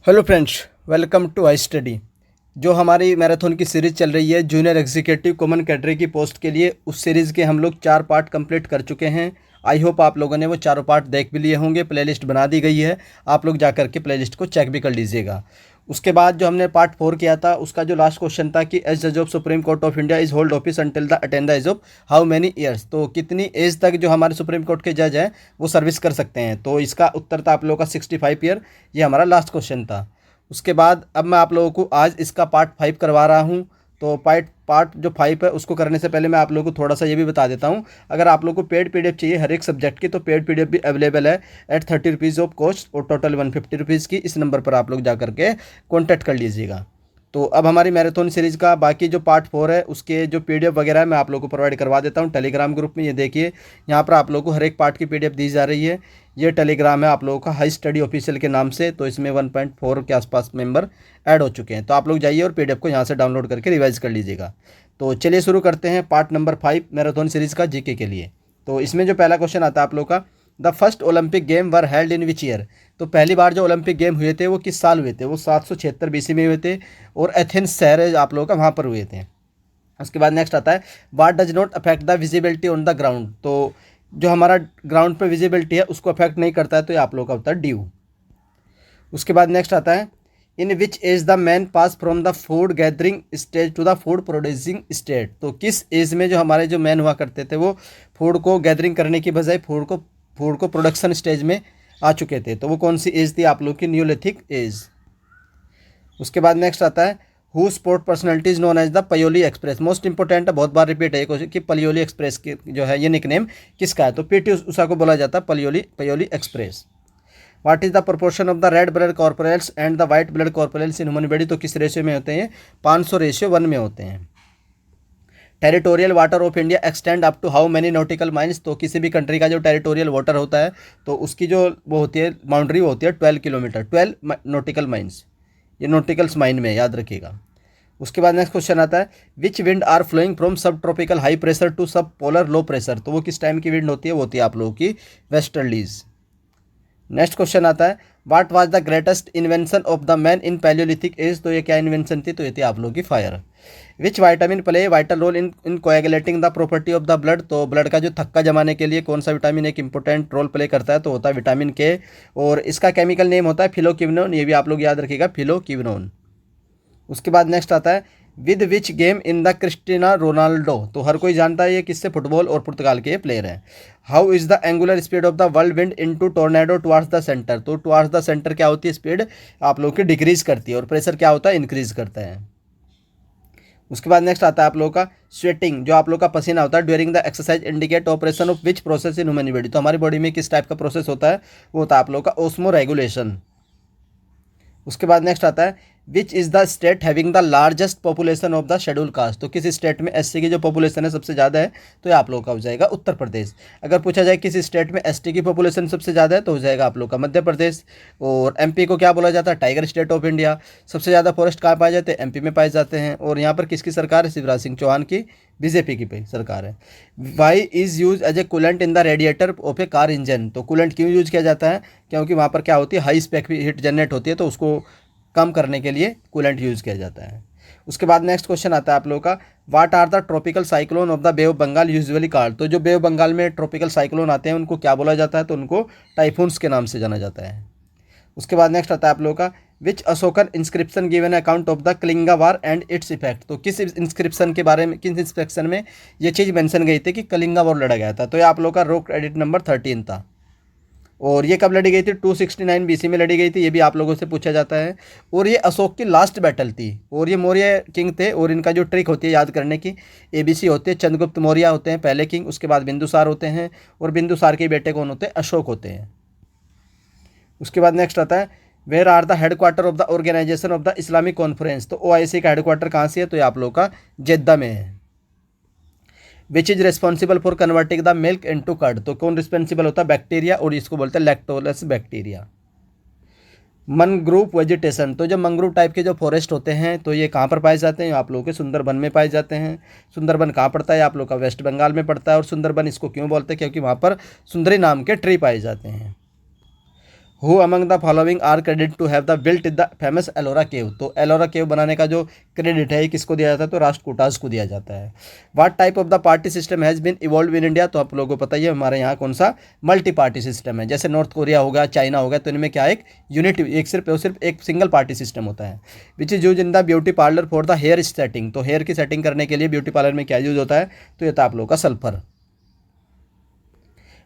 Hello friends, welcome to I study. जो हमारी marathon की सीरीज़ चल रही है जूनियर एग्जीक्यूटिव कॉमन कैडरे की पोस्ट के लिए, उस सीरीज़ के हम लोग 4 पार्ट कंप्लीट कर चुके हैं। आई होप आप लोगों ने वो चारों पार्ट देख भी लिए होंगे। प्लेलिस्ट बना दी गई है, आप लोग जा कर के प्लेलिस्ट को चेक भी कर लीजिएगा। उसके बाद जो हमने पार्ट 4 किया था, उसका जो लास्ट क्वेश्चन था कि एज जज of Supreme Court of India is hold office until the attend the age of how many years. तो कितनी एज तक जो हमारे सुप्रीम कोर्ट के जज हैं वो सर्विस कर सकते हैं। तो इसका उत्तर था आप लोगों का 65 ईयर। ये हमारा लास्ट क्वेश्चन था। उसके बाद अब मैं आप लोगों को आज इसका पार्ट 5 करवा रहा हूँ। तो पार्ट पार्ट जो 5 है उसको करने से पहले मैं आप लोगों को थोड़ा सा ये भी बता देता हूँ। अगर आप लोगों को पेड पीडीएफ चाहिए हर एक सब्जेक्ट की, तो पेड पीडीएफ भी अवेलेबल है एट 30 रुपीज़ ऑफ कॉस्ट और टोटल 150 रुपीज़ की। इस नंबर पर आप लोग जा करके कॉन्टैक्ट कर लीजिएगा। तो अब हमारी मैराथन सीरीज़ का बाकी जो पार्ट 4 है उसके जो पीडीएफ वगैरह है मैं आप लोगों को प्रोवाइड करवा देता हूँ टेलीग्राम ग्रुप में। ये देखिए, यहाँ पर आप लोगों को हर एक पार्ट की पीडीएफ दी जा रही है। ये टेलीग्राम है आप लोगों का हाई स्टडी ऑफिशियल के नाम से। तो इसमें 1.4 के आसपास मेंबर ऐड हो चुके हैं। तो आप लोग जाइए और पीडीएफ को यहाँ से डाउनलोड करके रिवाइज कर लीजिएगा। तो चलिए शुरू करते हैं पार्ट नंबर 5 मैराथन सीरीज़ का जीके के लिए। तो इसमें जो पहला क्वेश्चन आता है आप लोग का, the first Olympic game were held in which year. तो पहली बार जो ओलंपिक गेम हुए थे वो किस साल हुए थे? वो 776 बीसी में हुए थे और एथेंस शहर है आप लोगों का, वहाँ पर हुए थे। उसके बाद नेक्स्ट आता है, what does not affect the visibility on the ground. तो जो हमारा ग्राउंड पर विजिबिलिटी है उसको अफेक्ट नहीं करता है, तो ये आप लोगों का होता है ड्यू। उसके बाद नेक्स्ट आता है, in which age the man pass from the food gathering stage to the food producing state. तो किस एज में जो हमारे जो मैन हुआ करते थे वो फूड को गैदरिंग करने की बजाय फूड को प्रोडक्शन स्टेज में आ चुके थे। तो वो कौन सी एज थी आप लोग की? Neolithic age. उसके बाद नेक्स्ट आता है, who sport personalities known as the Payyoli express. Most important है, बहुत बार रिपीट है क्वेश्चन कि पलियोली एक्सप्रेस की जो है ये निकनेम किसका है? तो पीटी उषा को बोला जाता है Payyoli express. What is the proportion of the red blood corpuscles and the white blood corpuscles in human body. तो किस रेशियो में होते हैं? 500:1 में होते हैं। Territorial water of India extend up to how many nautical miles. तो किसी भी कंट्री का जो टेरिटोरियल वाटर होता है तो उसकी जो वो होती है बाउंड्री, वो होती है 12 किलोमीटर, 12 नॉटिकल माइल्स। ये नॉटिकल्स माइन में याद रखिएगा। उसके बाद नेक्स्ट क्वेश्चन आता है, which wind are flowing from सब ट्रॉपिकल हाई प्रेशर टू सब पोलर लो प्रेशर। तो वो किस टाइम की विंड होती है? वो होती है आप लोगों की वेस्टर्लीज। नेक्स्ट क्वेश्चन आता है, what was the greatest invention of the man in palaeolithic age. तो ये क्या इन्वेंशन थी? तो ये थी आप लोगों की fire. Which vitamin play vital role in coagulating the property of the blood. तो ब्लड का जो थक्का जमाने के लिए कौन सा विटामिन एक इंपॉर्टेंट रोल प्ले करता है? तो होता है विटामिन के, और इसका केमिकल नेम होता है फिलोक्विनोन। ये भी आप लोग याद रखिएगा, फिलोक्विनोन। उसके बाद नेक्स्ट आता है, with which game in the Christina Ronaldo. तो हर कोई जानता है ये किससे? फुटबॉल और पुर्तगाल के प्लेयर हैं। How is the angular speed of the world wind into tornado towards the centre. तो टुवार्ड्स द सेंटर क्या होती है? स्पीड आप लोग की डिक्रीज करती है, और प्रेशर क्या होता है? इंक्रीज करता है। उसके बाद नेक्स्ट आता है आप लोगों का स्वेटिंग, जो आप लोग का पसीना होता है during the exercise indicate operation of which process in human body. तो हमारी बॉडी में किस टाइप का प्रोसेस होता है? वो होता है आप लोग का ओस्मो रेगुलेशन। उसके बाद नेक्स्ट आता है, विच is the state having the largest population of the schedule caste. तो किस स्टेट में एससी की जो पॉपुलेशन है सबसे ज़्यादा है? तो ये आप लोग का हो जाएगा उत्तर प्रदेश। अगर पूछा जाए किस स्टेट में एसटी की पॉपुलेशन सबसे ज़्यादा है, तो हो जाएगा आप लोग का मध्य प्रदेश। और एमपी को क्या बोला जाता है? Tiger state of India. सबसे ज़्यादा फॉरेस्ट कहाँ पाए जाते हैं? एमपी में पाए जाते हैं। और यहाँ पर किसकी सरकार है? शिवराज सिंह चौहान की, बीजेपी की सरकार है। Why is use as a coolant in the radiator of a car engine. तो कूलेंट क्यों यूज किया जाता है? क्योंकि वहाँ पर क्या होती है? हाई स्पेक हीट जनरेट होती है, तो उसको कम करने के लिए कूलेंट यूज़ किया जाता है। उसके बाद नेक्स्ट क्वेश्चन आता है आप लोगों का, what are the tropical cyclone of the Bay of Bengal usually called. तो जो बे ऑफ बंगाल में ट्रॉपिकल साइक्लोन आते हैं उनको क्या बोला जाता है? तो उनको टाइफून्स के नाम से जाना जाता है। उसके बाद नेक्स्ट आता है आप लोगों का, which Ashokan inscription given account of the Kalinga war and its effect. तो किस इंस्क्रिप्शन के बारे में, किस इंस्पेक्शन में ये चीज़ मेंशन गई थी कि कलिंगा वॉर लड़ा गया था? तो ये आप लोगों का रोक एडिट नंबर 13 था। और ये कब लड़ी गई थी? 269 बीसी में लड़ी गई थी। ये भी आप लोगों से पूछा जाता है। और ये अशोक की लास्ट बैटल थी, और ये मौर्य किंग थे, और इनका जो ट्रिक होती है याद करने की, एबीसी होते हैं। चंद्रगुप्त मौर्य होते हैं पहले किंग, उसके बाद बिंदुसार होते हैं, और बिंदुसार के बेटे कौन होते हैं? अशोक होते हैं। उसके बाद नेक्स्ट आता है, where are the headquarter of the Organisation of the Islamic Conference. तो ओआईसी का हेडक्वार्टर कहाँ से है? तो ये आप लोग का जेद्दा में है। Which is responsible for converting the milk into curd. तो कौन रिस्पॉन्सिबल होता है? बैक्टीरिया, और इसको बोलते हैं लैक्टोलस बैक्टीरिया। मनग्रुव वेजिटेशन। तो जो मंग्रूव टाइप के जो फॉरेस्ट होते हैं तो ये कहाँ पर पाए जाते हैं? आप लोगों के सुंदरबन में पाए जाते हैं। सुंदरबन कहाँ पड़ता है? आप लोग का वेस्ट बंगाल में पड़ता है। और सुंदरबन इसको क्यों बोलते हैं? क्योंकि वहाँ पर सुंदरी नाम के ट्री पाए जाते हैं। Who among the following are credit to have the built the famous Ellora cave, तो एलोरा केव बनाने का जो क्रेडिट है किसको दिया जाता है, तो राष्ट्रकूटास को दिया जाता है। What type of the party system has been evolve in India, तो आप लोगों को पता ही है हमारे यहाँ कौन सा मल्टी पार्टी सिस्टम है। जैसे नॉर्थ कोरिया हो गया, चाइना हो गया, तो इनमें क्या एक यूनिट एक सिर्फ एक सिंगल पार्टी सिस्टम होता है। Which is use in the beauty parlour for the hair setting, तो हेयर की सेटिंग करने के लिए ब्यूटी पार्लर में क्या यूज होता है, तो ये था आप लोगों का sulphur.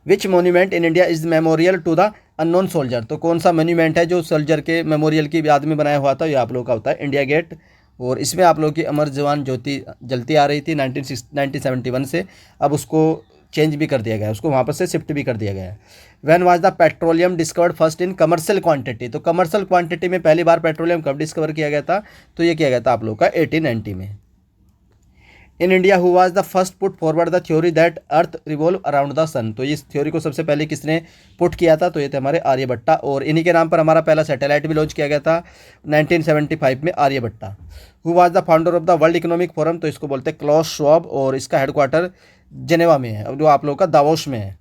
Which monument in India is memorial to the unknown soldier, तो कौन सा मोन्यूमेंट है जो सोल्जर के मेमोरियल की याद में बनाया हुआ था, ये आप लोगों का होता है इंडिया गेट। और इसमें आप लोगों की अमर जवान ज्योति जलती आ रही थी 1971 से, अब उसको चेंज भी कर दिया गया है, उसको वहाँ पर से शिफ्ट भी कर दिया गया है। When was the petroleum discovered first in commercial quantity, तो कमर्शियल क्वांटिटी में पहली बार पेट्रोलियम कब डिस्कवर किया गया था, तो ये किया गया था आप लोगों का 1890 में। In India who was the first put forward the theory that earth revolve around the sun, तो इस थ्योरी को सबसे पहले किसने पुट किया था, तो ये थे हमारे आर्यभट्टा, और इन्हीं के नाम पर हमारा पहला सैटेलाइट भी लॉन्च किया गया था 1975 में, Aryabhata. Who was the founder of the World Economic Forum, तो इसको बोलते हैं क्लॉस श्वाब, और इसका हेडक्वार्टर जेनेवा में है, जो आप लोगों का दावोस में है।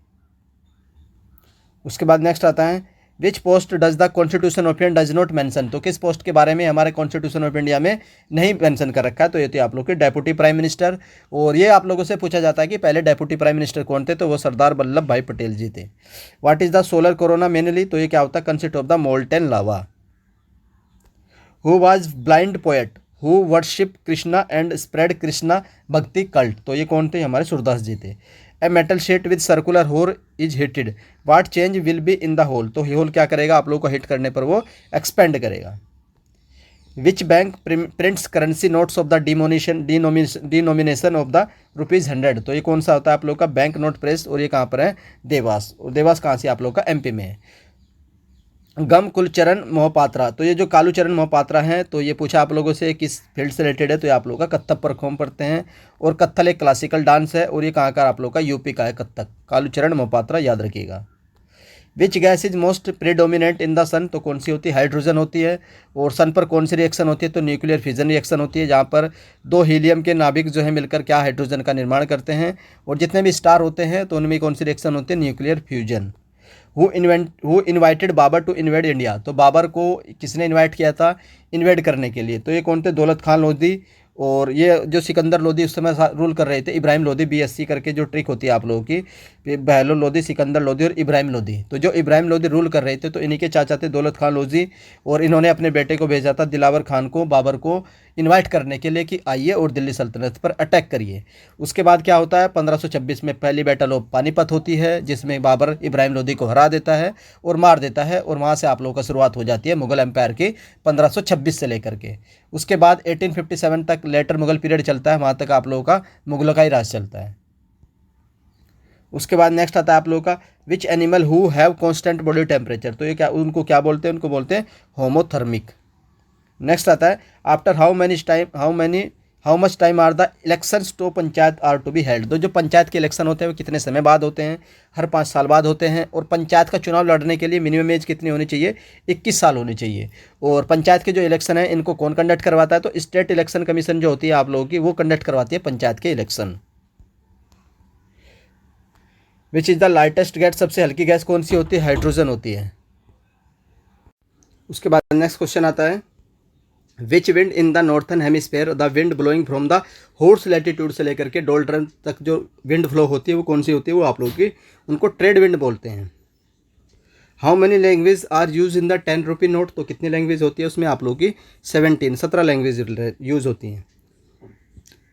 उसके बाद नेक्स्ट आता है which post does the constitution of India does not mention, तो किस पोस्ट के बारे में हमारे कॉन्स्टिट्यूशन ऑफ इंडिया में नहीं मेंशन कर रखा है, तो ये थे आप लोग के डेप्यूटी प्राइम मिनिस्टर। और ये आप लोगों से पूछा जाता है कि पहले डेप्यूटी प्राइम मिनिस्टर कौन थे, तो वो सरदार वल्लभ भाई पटेल जी थे। What is the solar corona mainly, तो ये क्या होता है, consist of the molten lava. Who was blind poet who worship Krishna and spread Krishna भक्ति कल्ट, तो ये कौन थे, हमारे सूरदास जी थे। A metal sheet with circular hole is heated, what change will be in the hole, तो होल क्या करेगा, आप लोगों को हिट करने पर वो एक्सपेंड करेगा। Which bank prints currency notes of the denomination of the ₹100, तो ये कौन सा होता है आप लोग का बैंक नोट प्रेस, और ये कहाँ पर है, देवास। और देवास कहाँ से आप लोग का एमपी में है। गम कुलचरण मोहपात्रा, तो ये जो कालूचरण मोहपात्रा हैं, तो ये पूछा आप लोगों से किस फील्ड से रिलेटेड है, तो ये आप लोगों का कत्थक परफॉर्म करते हैं, और कत्थल एक क्लासिकल डांस है, और ये कहाँ का आप लोगों का यूपी का है कत्थक। कालूचरण मोहपात्रा याद रखिएगा। Which gas is most predominant in the sun, तो कौन सी होती है, हाइड्रोजन होती है। और सन पर कौन सी रिएक्शन होती है, तो न्यूक्लियर फिजन रिएक्शन होती है, जहाँ पर दो हीलियम के नाभिक जो है मिलकर क्या हाइड्रोजन का निर्माण करते हैं। और जितने भी स्टार होते हैं तो उनमें कौन सी रिएक्शन होती है, nuclear fusion. Who invited Babur to invade India, तो बाबर को किसने इन्वाइट किया था इन्वेड करने के लिए, तो ये कौन थे, दौलत खान लोधी। और ये जो सिकंदर लोधी उस समय रूल कर रहे थे, इब्राहिम लोधी बीएससी करके जो ट्रिक होती है आप लोगों की, बहलोल लोधी, सिकंदर लोधी और इब्राहिम लोधी। तो जो इब्राहिम लोधी रूल कर रहे थे, तो इन्हीं के चाचा थे दौलत खान लोधी, और इन्होंने अपने बेटे को भेजा था दिलावर खान को बाबर को इनवाइट करने के लिए कि आइए और दिल्ली सल्तनत पर अटैक करिए। उसके बाद क्या होता है, 1526 में पहली बैटल ऑफ पानीपत होती है, जिसमें बाबर इब्राहिम लोधी को हरा देता है और मार देता है, और वहाँ से आप लोगों का शुरुआत हो जाती है मुगल एम्पायर की 1526 से लेकर के। उसके बाद 1857 तक लेटर मुगल पीरियड चलता है, वहाँ तक आप लोगों का मुगलों का ही राज चलता है। उसके बाद नेक्स्ट आता है आप लोगों का which animal who have constant body temperature, तो ये क्या उनको क्या बोलते हैं, उनको बोलते हैं होमोथर्मिक। नेक्स्ट आता है after how much time are the elections to panchayat are to be held, तो जो पंचायत के इलेक्शन होते हैं वो कितने समय बाद होते हैं, हर 5 साल बाद होते हैं। और पंचायत का चुनाव लड़ने के लिए मिनिमम एज कितनी होनी चाहिए, 21 साल होनी चाहिए। और पंचायत के जो इलेक्शन है इनको कौन कंडक्ट करवाता है, तो स्टेट इलेक्शन कमीशन जो होती है आप लोगों की, वो कंडक्ट करवाती है पंचायत के election. Which is the lightest gas, सबसे हल्की गैस कौन सी होती है, हाइड्रोजन होती है। उसके बाद नेक्स्ट क्वेश्चन आता है which wind in the northern hemisphere the wind blowing from the horse latitude से लेकर के डोल्ड्रम तक जो विंड फ्लो होती है वो कौन सी होती है, वो आप लोगों की उनको ट्रेड विंड बोलते हैं। How many language are use in the 10 rupee note, तो कितनी लैंग्वेज होती है उसमें आप लोगों की 17 लैंग्वेज यूज होती हैं।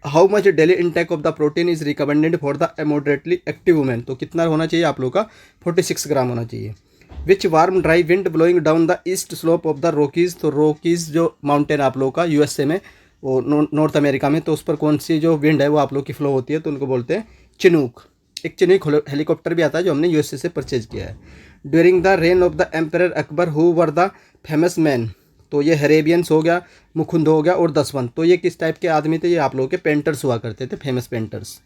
How much daily intake of the protein is recommended for the moderately active women, तो कितना होना चाहिए आप लोगों का 46 ग्राम होना चाहिए। Which warm dry wind blowing down the east slope of the Rockies, तो रॉकीज जो माउंटेन आप लोगों का यूएसए में और नॉर्थ अमेरिका में, तो उस पर कौन सी जो विंड है वो आप लोग की फ्लो होती है, तो उनको बोलते हैं चिनूक। एक चिनूक हेलीकॉप्टर भी आता है जो हमने यूएसए से परचेज किया है। During the rain of the emperor Akbar who were the famous man, तो ये हरेबियंस हो गया, मुकुंद हो गया और दसवंत, तो ये किस टाइप के आदमी थे, ये आप लोगों के पेंटर्स हुआ करते थे, famous painters.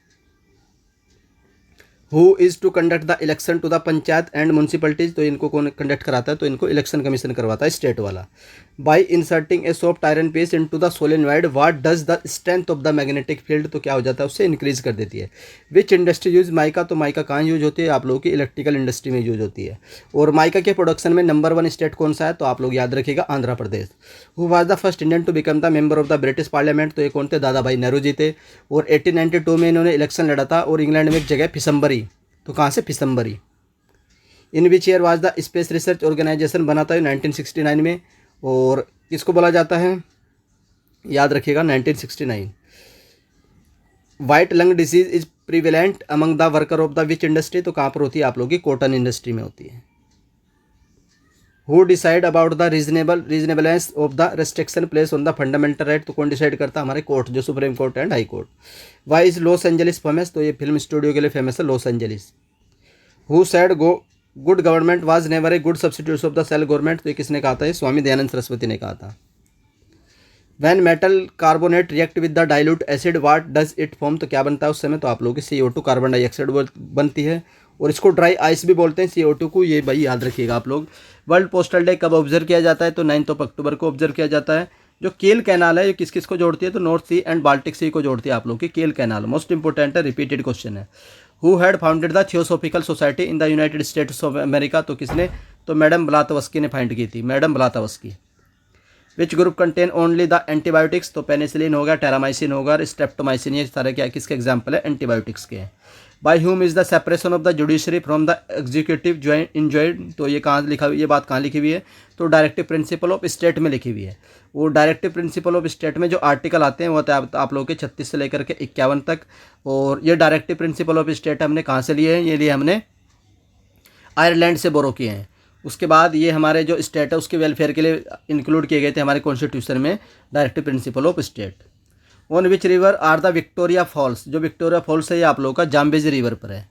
Who is to conduct the election to the panchayat and municipalities, तो इनको कौन कंडक्ट कराता है, तो इनको इलेक्शन कमीशन करवाता है स्टेट वाला। By inserting a soft iron piece into the solenoid what does the strength of the magnetic field, तो क्या हो जाता है उससे इंक्रीज कर देती है। विच इंडस्ट्री यूज माइका, तो माइका कहाँ यूज होती है, आप लोगों की इलेक्ट्रिकल इंडस्ट्री में यूज होती है। और माइका के प्रोडक्शन में नंबर 1 स्टेट कौन सा है, तो आप लोग याद रखिएगा Andhra Pradesh. Who was the first Indian to become the member of the British parliament, तो ये कौन थे, दादा भाई नेहरू जी थे। और 1892 में इन्होंने इलेक्शन लड़ा था और इंग्लैंड में एक जगह फिसम्बरी, तो कहाँ से फिसम्बरी। In which year was the space research organisation बना था 1969 में, और किसको बोला जाता है, याद रखिएगा 1969। White lung disease is prevalent among the worker of the which industry, तो कहाँ पर होती है, आप लोगों की कॉटन इंडस्ट्री में होती है। Who decide about the reasonableness of the restriction place on the fundamental right, तो कौन डिसाइड करता है, हमारे कोर्ट, जो supreme court and high court. Why is Los Angeles famous, तो ये फिल्म स्टूडियो के लिए फेमस है Los Angeles. Who said good government was never a good substitute of the self government, तो ये किसने कहा था, ये स्वामी दयानंद सरस्वती ने कहा था। When metal carbonate react with the dilute acid what does it form, तो क्या बनता है उस समय, तो आप लोगों की CO2 कार्बन डाइऑक्साइड बनती है, और इसको ड्राई आइस भी बोलते हैं CO2 को, ये भाई याद रखिएगा आप लोग। वर्ल्ड पोस्टल डे कब ऑब्जर्व किया जाता है, तो 9 अक्टूबर को ऑब्जर्व किया जाता है। जो केल कैनाल है ये किस किस को जोड़ती है, तो north sea and Baltic sea को जोड़ती है आप लोग की केल कैनाल। मोस्ट इंपॉर्टेंट है, रिपीटेड क्वेश्चन है। Who had founded the theosophical society in the United States of America, तो किसने, तो मैडम ब्लातवस्की ने फाइंड की थी, madam Blavatsky. Which group contain only the antibiotics, तो पेनिसिलिन होगा, टेरामाइसिन होगा, स्ट्रेप्टोमाइसिन, ये सारे क्या किसके एग्जाम्पल है, एंटीबायोटिक्स के। By whom is the separation of the judiciary from the executive enjoined, तो ये कहाँ लिखा हुई, ये बात कहाँ लिखी हुई है, तो डायरेक्टिव प्रिंसिपल ऑफ स्टेट में लिखी हुई है। वो डायरेक्टिव प्रिंसिपल ऑफ स्टेट में जो आर्टिकल आते हैं वो आप लोगों के 36 से लेकर के 51 तक। और ये डायरेक्टिव प्रिंसिपल ऑफ स्टेट हमने कहाँ से लिए हैं, ये लिए हमने आयरलैंड से बोरो किए हैं। उसके बाद ये हमारे जो स्टेट है उसके वेलफेयर के लिए इंक्लूड किए गए थे हमारे कॉन्स्टिट्यूशन में, directive principle of state. On which river are the Victoria falls, जो विक्टोरिया फॉल्स है ये आप लोगों का जाम्बेजी रिवर पर है।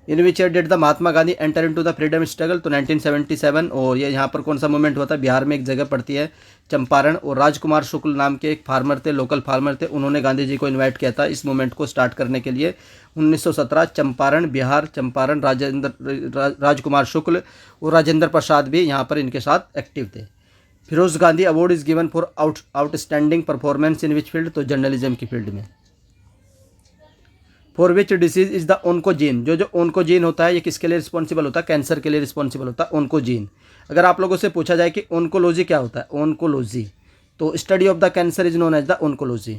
In which year did the Mahatma Gandhi enter into the freedom struggle, तो 1977। और ये यहाँ पर कौन सा मूवमेंट हुआ था, बिहार में एक जगह पड़ती है चंपारण, और राजकुमार शुक्ल नाम के एक फार्मर थे, लोकल फार्मर थे, उन्होंने गांधी जी को इनवाइट किया था इस मूवमेंट को स्टार्ट करने के लिए। 1917 चंपारण, बिहार, चंपारण, राजकुमार शुक्ल और राजेंद्र प्रसाद भी यहाँ पर इनके साथ एक्टिव थे। Feroze Gandhi award is given for outstanding performance in which field, तो जर्नलिज्म की फील्ड में। For which disease is the oncogene, जो ओन्कोजीन होता है ये किसके लिए रिस्पॉन्सिबल होता है, कैंसर के लिए रिस्पॉन्सिबल होता है ओन्कोजीन। अगर आप लोगों से पूछा जाए कि ओन्कोलॉजी क्या होता है, ओन्कोलॉजी, तो study of the cancer is known as the oncology.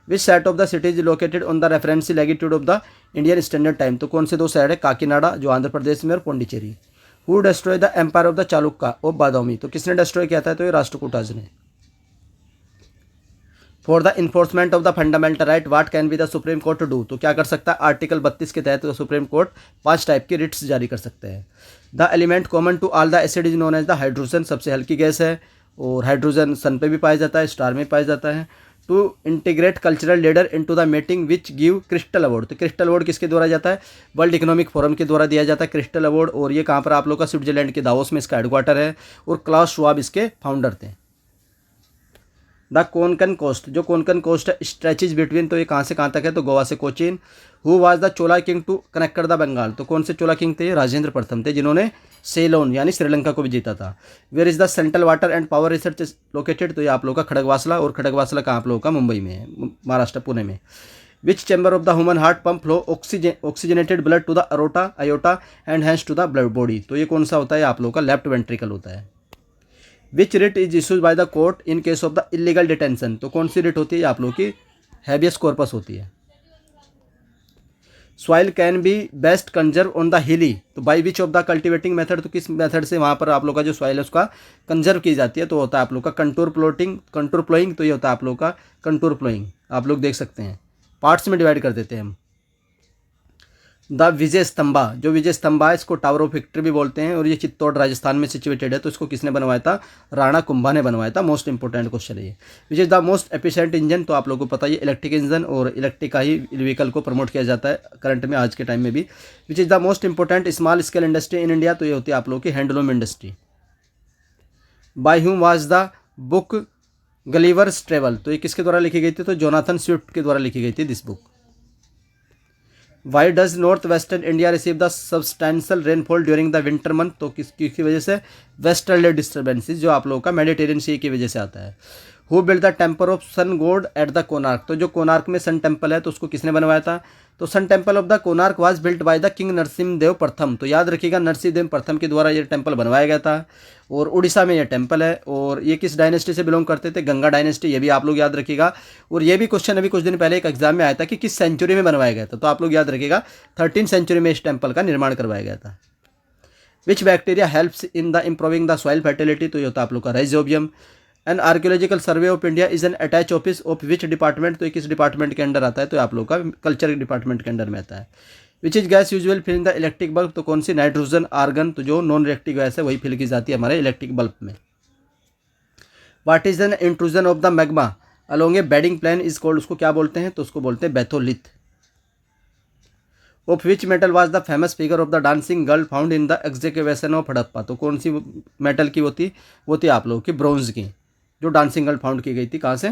Which side of the city is located on the reference latitude of the Indian Standard Time, तो कौन से 2 साइड है, काकीनाडा जो आंध्र प्रदेश में और Pondicherry. Who destroy the empire of the Chalukya of Badami, तो किसने destroy किया था, तो ये राष्ट्रकूटाज ने। For the enforcement of the fundamental right what can be the supreme court to do, तो क्या कर सकता है, आर्टिकल 32 के तहत तो सुप्रीम कोर्ट 5 टाइप की रिट्स जारी कर सकते हैं। The element common to all the acid is known as the hydrogen, सबसे हल्की गैस है, और हाइड्रोजन सन पे भी पाया जाता है, स्टार में पाया जाता है। To integrate cultural leader into the meeting which give crystal award, तो क्रिस्टल अवार्ड किसके द्वारा जाता है, वर्ल्ड इकोनॉमिक फोरम के द्वारा दिया जाता है क्रिस्टल अवार्ड। और ये कहाँ पर आप लोग का, स्विट्जरलैंड के दावोस में इसका हेडक्वार्टर है, और क्लास श्वाब इसके फाउंडर थे। द कोंकण कोस्ट, जो कोंकण कोस्ट है स्ट्रेचेज बिटवीन, तो ये कहाँ से कहाँ तक है, तो गोवा से Cochin. Who was the Chola king to connect the Bengal, तो कौन से चोला किंग थे, राजेंद्र प्रथम थे जिन्होंने सेलोन यानी श्रीलंका को भी जीता था। Where is the central water and power research located, तो ये आप लोगों का खड़गवासला, और खड़गवासला कहाँ आप लोगों का, मुंबई में है, महाराष्ट्र पुणे में। Which chamber of the human heart pump flow oxygenated blood to the aorta and hands to the blood body, तो ये कौन सा होता है, आप लोगों का लेफ्ट वेंट्रिकल होता है। Which writ is issues by the court in case of the illegal detention, तो कौन सी रिट होती है, आप लोगों की हैबियस कॉर्पस होती है। Soil can be best conserve on the hilly, तो by which of the cultivating method, तो किस मेथड से वहाँ पर आप लोग का जो सॉइल है उसका कंजर्व की जाती है, तो होता है आप लोग का कंटूर प्लोइंग, तो ये होता है आप लोग का कंटूर प्लोइंग। आप लोग देख सकते हैं पार्ट्स में डिवाइड कर देते हैं हम। द विजय स्तंभा, जो विजय स्तंभा है इसको टावर ऑफ विक्ट्री भी बोलते हैं, और ये चित्तौड़ राजस्थान में सिचुएटेड है, तो इसको किसने बनवाया था, राणा कुंभा ने बनवाया था। मोस्ट इंपॉर्टेंट क्वेश्चन है ये। विच is the most efficient engine, तो आप लोगों को पता है इलेक्ट्रिक इंजन, और इलेक्ट्रिक का ही व्हीकल को प्रमोट किया जाता है करंट में, आज के टाइम में भी। Which is the most important small scale industry in India, तो ये होती है आप लोगों की handloom industry. By whom was the book Gulliver's travel, तो ये किसके द्वारा लिखी गई थी, तो जोनाथन स्विफ्ट के द्वारा लिखी गई थी this book. Why does north western India receive the substantial rainfall during the winter month, तो किसकी वजह से, वेस्टर्ली डिस्टर्बेंसेज जो आप लोगों का मेडिटेरियन सी की वजह से आता है। Who build the temple of sun god at the Konark, तो जो कोणार्क में सन टेम्पल है तो उसको किसने बनवाया था, तो sun temple of the Konark was built by the king Narasimha Deva प्रथम, तो याद रखिएगा नरसिंह देव प्रथम के द्वारा ये टेम्पल बनवाया गया था और उड़ीसा में ये टेम्पल है। और ये किस डायनेस्टी से बिलोंग करते थे, गंगा डायनेस्टी, ये भी आप लोग याद रखिएगा। और ये भी क्वेश्चन अभी कुछ दिन पहले एक एग्जाम में आया था कि किस सेंचुरी में बनवाया गया था, तो आप लोग याद रखिएगा 13th सेंचुरी में इस टेम्पल का निर्माण करवाया गया था। विच bacteria helps in the improving the soil fertility, तो ये होता है आप लोग का rhizobium. N archaeological survey of India is an attach office of which department, तो ये किस डिपार्टमेंट के अंडर आता है, तो आप लोग का कल्चर डिपार्टमेंट के अंडर में आता है। Which is gas usual fill in the electric bulb, तो कौन सी, नाइट्रोजन आर्गन, तो जो नॉन रिएक्टिव गैस है वही फिल की जाती है हमारे इलेक्ट्रिक बल्ब में। What is an intrusion of the magma along a bedding plane is called, उसको क्या बोलते हैं, तो उसको बोलते हैं batholith. Of which metal was the famous figure of the dancing girl found in the excavation of Harappa, तो कौन सी मेटल की वो थी आप लोगों की ब्रोंज की, जो डांसिंग गर्ल फाउंड की गई थी कहाँ से,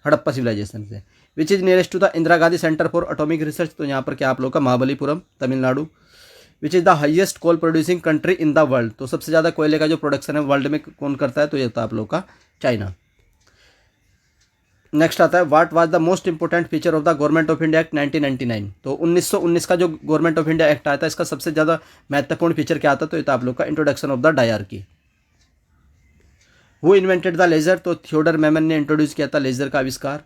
हड़प्पा सिविलाइजेशन से। Which is nearest to the Indira Gandhi centre for atomic research, तो यहाँ पर क्या आप लोग का Mahabalipuram Tamil Nadu. Which is the highest coal producing country in the world, तो सबसे ज़्यादा कोयले का जो प्रोडक्शन है वर्ल्ड में कौन करता है, तो ये होता है आप लोग का चाइना। नेक्स्ट आता है what was the most important feature of the government of India act 1999, तो 1919 का जो गवर्नमेंट ऑफ इंडिया एक्ट आया था इसका सबसे ज़्यादा महत्वपूर्ण फीचर क्या आता, तो ये था आप लोग का introduction of the diarchy. Who invented the laser, तो थियोडर मेमन ने इंट्रोड्यूस किया था लेजर का आविष्कार।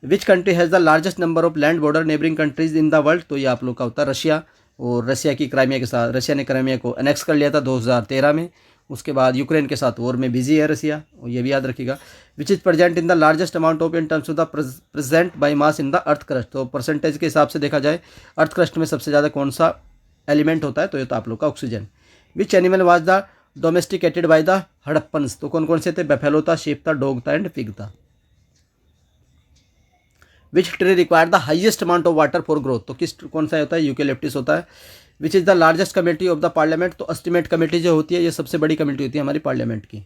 Which country has the largest number of land border neighbouring countries in the world, तो ये आप लोग का होता है रशिया। और रशिया की क्राइमिया के साथ, रशिया ने क्राइमिया को एनेक्स कर लिया था 2013 में। उसके बाद यूक्रेन के साथ वॉर में बिजी है रशिया, और ये भी याद रखिएगा। Which is present in the largest amount of in terms of the present by mass in the earth crust, तो परसेंटेज के हिसाब से देखा जाए अर्थ क्रस्ट में सबसे ज़्यादा कौन सा एलिमेंट होता है, तो ये तो आप लोग का oxygen. Which animal was the domesticated by the Harappans, तो कौन कौन से थे, बेफेलो था, शेप था, डॉग था एंड पिग था। Which tree require the highest amount of water for growth, तो किस कौन सा होता है, यूकेलिप्टिस होता है। विच is the largest committee of the parliament, तो एस्टीमेट कमेटी जो होती है ये सबसे बड़ी कमेटी होती है हमारी पार्लियामेंट की।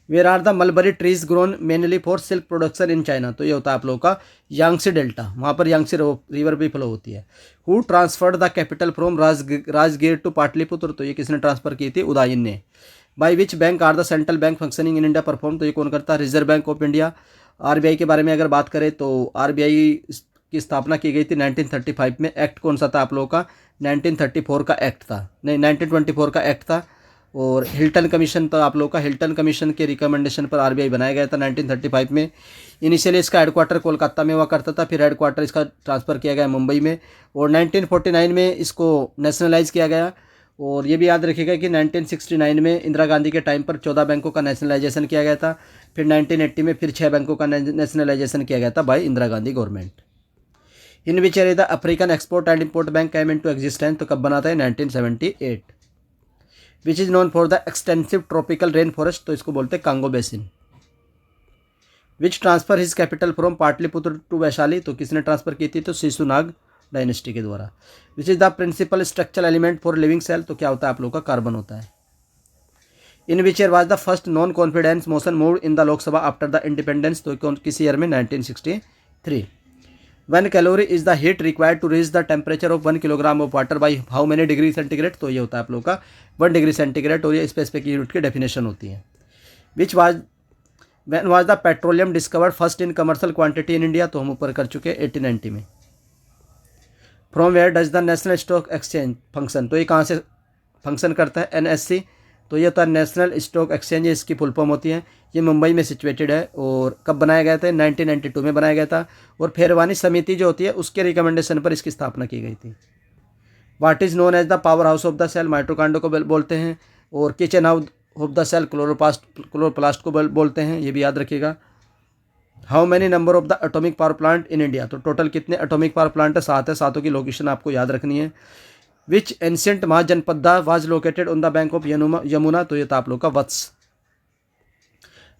Where are the mulberry trees grown mainly for silk production in China, तो ये होता है आप लोगों का यांगसी डेल्टा, वहाँ पर यांगसी रिवर भी फ्लो होती है। Who transferred the capital from Rajgir to Pataliputra, तो ये किसने ट्रांसफर की थी, उदयन ने। By which bank are the central bank functioning in India perform, तो ये कौन करता है, Reserve Bank of India. RBI के बारे में अगर बात करें तो आरबीआई की स्थापना की गई थी 1935 में। एक्ट कौन सा था आप लोगों का, 1934 का एक्ट था, नहीं 1924 का एक्ट था। और हिल्टन कमीशन, तो आप लोगों का हिल्टन कमीशन के रिकमेंडेशन पर आरबीआई बनाया गया था 1935 में। इनिशियली इसका हेडक्वार्टर कोलकाता में हुआ करता था, फिर हेडक्वार्टर इसका ट्रांसफ़र किया गया मुंबई में, और 1949 में इसको नेशनलाइज किया गया। और ये भी याद रखिएगा कि 1969 में इंदिरा गांधी के टाइम पर 14 बैंकों का नेशनलाइजेशन किया गया था, फिर 1980 में फिर 6 बैंकों का नेशनलाइजेशन किया गया था by Indira Gandhi government. In which year the African export and import bank came into existence, तो कब बना था, 1978। Which is known for the extensive tropical rain forest, तो इसको बोलते हैं Congo basin. Which transfer his capital from Pataliputra to Vaishali, तो किसने ट्रांसफर की थी, तो शिशुनाग डायनेस्टी के द्वारा। Which is the principal structural element for living cell, तो क्या होता है आप लोग का, कार्बन होता है। In which year was the first non confidence motion moved in the Lok Sabha after the independence, तो किसी ईयर में, 1963। One calorie is the heat required to reach the temperature of 1 kilogram of water by how many degree centigrade, तो ये होता है आप लोग का 1 डिग्री सेंटीग्रेड, और ये स्पेसिफिक यूनिट की डेफिनेशन होती है। Which was when was the petroleum discovered first in commercial quantity in India, तो हम ऊपर कर चुके हैं 1890 में। From where does the national stock exchange function, तो ये कहाँ से फंक्शन करता है, एनएससी, तो ये होता है नेशनल स्टॉक एक्सचेंज, इसकी फुल फॉर्म होती है। ये मुंबई में सिचुएटेड है, और कब बनाया गया था, 1992 में बनाया गया था, और फेरवानी समिति जो होती है उसके रिकमेंडेशन पर इसकी स्थापना की गई थी। What is known as the power house of the cell, mitochondria को बोलते हैं, और kitchen house of the cell chloroplast को बोलते हैं, ये भी याद रखिएगा। How many number of the atomic power plant in India, तो टोटल कितने एटॉमिक पावर प्लांट है, 7 है, 7 की लोकेशन आपको याद रखनी है। Which ancient Mahajanapada was located on the bank of Yamuna, तो ये था आप लोग का Vatsa.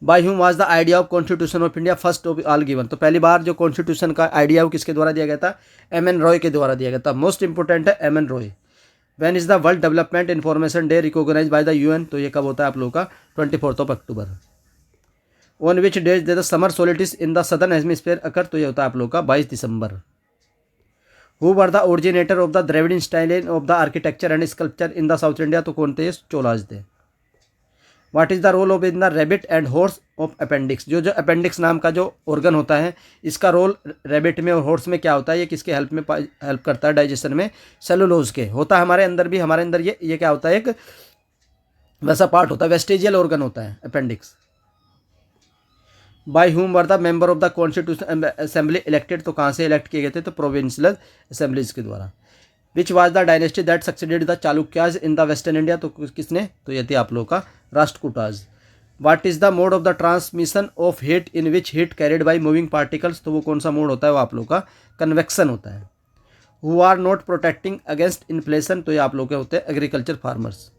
By whom was the idea of constitution of India first of all given, तो पहली बार जो कॉन्स्टिट्यूशन का आइडिया वो किसके द्वारा दिया गया था, एम.एन. रॉय के द्वारा दिया गया था। मोस्ट इंपोर्टेंट है M N. Roy. When is the world development information day recognised by the UN, तो ये कब होता है आप लोगों का, 24 अक्टूबर। On which days the summer solstice in the southern hemisphere occur, तो ये होता है आप लोग का 22 दिसंबर। Who were the originator of the Dravidian style of the architecture and sculpture in the south India, तो कौन थे? चोलाज थे। What is the role of in the rabbit and horse of appendix, जो अपेंडिक्स नाम का जो ऑर्गन होता है, इसका रोल रेबिट में और हॉर्स में क्या होता है? ये किसके हेल्प करता है डाइजेशन में? सेलुलोज के होता है हमारे अंदर भी, हमारे अंदर ये क्या होता है? एक वैसा पार्ट होता है, वेस्टिजियल ऑर्गन होता है appendix. By whom were the member of the constitution assembly elected, तो कहाँ से इलेक्ट किए गए थे? तो प्रोविंशियल असेंबलीज के द्वारा। Which was the dynasty that succeeded the Chalukyas in the western India, तो किसने? तो ये थे आप लोगों का Rashtrakutas. What is the mode of the transmission of heat in which heat carried by moving particles, तो वो कौन सा मोड होता है? वो आप लोगों का कन्वेक्शन होता है। Who are not protecting against inflation, तो ये आप लोग के होते हैं agriculture farmers.